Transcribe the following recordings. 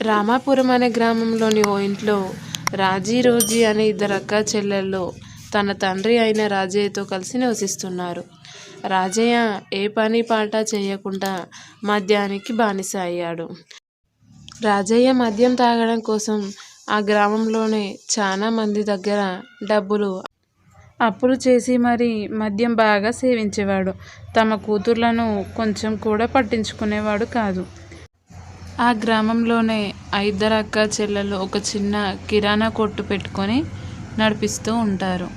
రామాపురం అనే గ్రామంలోని ఓ ఇంట్లో రాజీ, రోజీ అనే ఇద్దరు అక్కా చెల్లెళ్ళు తన తండ్రి అయిన రాజయ్యతో కలిసి నివసిస్తున్నారు. రాజయ్య ఏ పని పాట చేయకుండా మద్యానికి బానిస అయ్యాడు. రాజయ్య మద్యం తాగడం కోసం ఆ గ్రామంలోనే చాలా మంది దగ్గర డబ్బులు అప్పులు చేసి మరీ మద్యం బాగా సేవించేవాడు. తమ కూతుర్లను కొంచెం కూడా పట్టించుకునేవాడు కాదు. ఆ గ్రామంలోనే ఆ ఇద్దరు అక్కా చెల్లెళ్ళు ఒక చిన్న కిరాణా కొట్టు పెట్టుకొని నడిపిస్తూ ఉంటారు.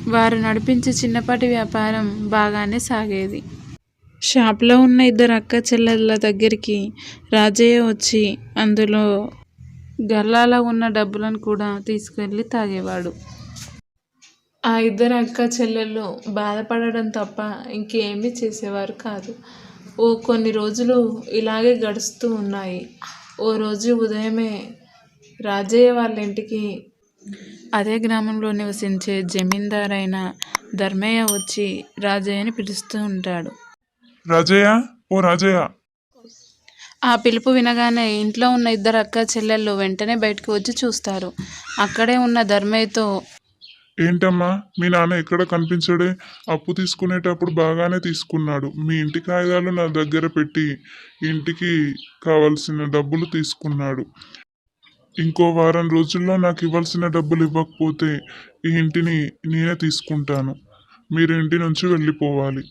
వారు నడిపించే చిన్నపాటి వ్యాపారం బాగానే సాగేది. షాప్లో ఉన్న ఇద్దరు అక్కా చెల్లెళ్ళ దగ్గరికి రాజయ్య వచ్చి అందులో గల్లాలో ఉన్న డబ్బులను కూడా తీసుకెళ్ళి తాగేవాడు. ఆ ఇద్దరు అక్కా చెల్లెళ్ళు బాధపడడం తప్ప ఇంకేమీ చేసేవారు కాదు. కొన్ని రోజులు ఇలాగే గడుస్తూ ఉన్నాయి. ఓ రోజు ఉదయమే రాజయ్య వాళ్ళ ఇంటికి అదే గ్రామంలో నివసించే జమీందారైన ధర్మయ్య వచ్చి రాజయ్యని పిలుస్తూ ఉంటాడు. రాజయ్య, ఓ రాజయ్య. ఆ పిలుపు వినగానే ఇంట్లో ఉన్న ఇద్దరు అక్కా చెల్లెళ్ళు వెంటనే బయటకు వచ్చి చూస్తారు. అక్కడే ఉన్న ధర్మయ్యతో, ఏంటమ్మా, మీ నాన్న ఎక్కడ కనిపించడే? అప్పు తీసుకునేటప్పుడు బాగానే తీసుకున్నాడు. మీ ఇంటి కాగితాలు నా దగ్గర పెట్టి ఇంటికి కావలసిన డబ్బులు తీసుకున్నాడు. ఇంకో వారం రోజుల్లో నాకు ఇవ్వాల్సిన డబ్బులు ఇవ్వకపోతే ఈ ఇంటిని నేనే తీసుకుంటాను. మీరు ఇంటి నుంచి వెళ్ళిపోవాలి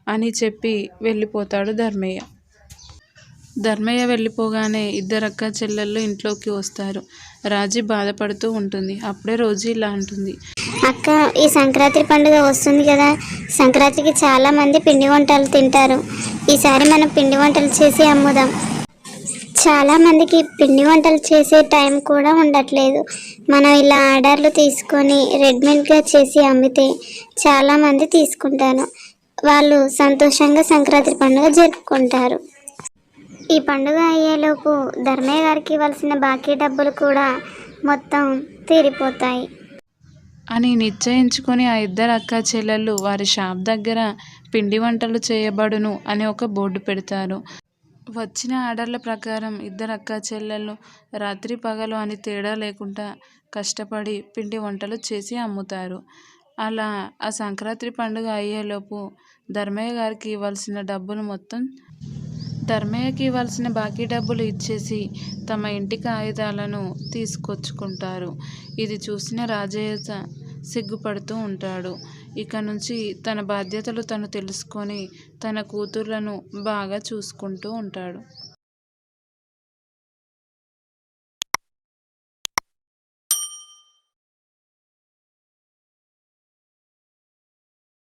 అని చెప్పి వెళ్ళిపోతాడు ధర్మయ్య. ధర్మయ్య వెళ్ళిపోగానే ఇద్దరు అక్కా చెల్లెళ్ళు ఇంట్లోకి వస్తారు. రాజీ బాధపడుతూ ఉంటుంది. అప్పుడే రోజీ ఇలా అంటుంది. అక్క, ఈ సంక్రాంతి పండుగ వస్తుంది కదా. సంక్రాంతికి చాలా మంది పిండి వంటలు తింటారు. ఈసారి మనం పిండి వంటలు చేసి అమ్ముదాం. చాలా మందికి పిండి వంటలు చేసే టైం కూడా ఉండట్లేదు. మనం ఇలా ఆర్డర్లు తీసుకొని రెడీమేడ్గా చేసి అమ్మితే చాలా మంది తీసుకుంటారు. వాళ్ళు సంతోషంగా సంక్రాంతి పండుగ జరుపుకుంటారు. ఈ పండుగ అయ్యేలోపు ధర్మయ్య గారికి ఇవ్వాల్సిన బాకీ డబ్బులు కూడా మొత్తం తీరిపోతాయి అని నిశ్చయించుకొని ఆ ఇద్దరు అక్కా చెల్లెళ్ళు వారి షాప్ దగ్గర పిండి వంటలు చేయబడును అని ఒక బోర్డు పెడతారు. వచ్చిన ఆర్డర్ల ప్రకారం ఇద్దరు అక్కా చెల్లెళ్ళు రాత్రి పగలు అని తేడా లేకుండా కష్టపడి పిండి వంటలు చేసి అమ్ముతారు. అలా ఆ సంక్రాంతి పండుగ అయ్యేలోపు ధర్మయ్యకి ఇవ్వాల్సిన బాకీ డబ్బులు ఇచ్చేసి తమ ఇంటి కాగితాలను తీసుకొచ్చుకుంటారు. ఇది చూసిన రాజయ్య సిగ్గుపడుతూ ఉంటాడు. ఇక నుంచి తన బాధ్యతలు తను తెలుసుకొని తన కూతుర్లను బాగా చూసుకుంటూ ఉంటాడు.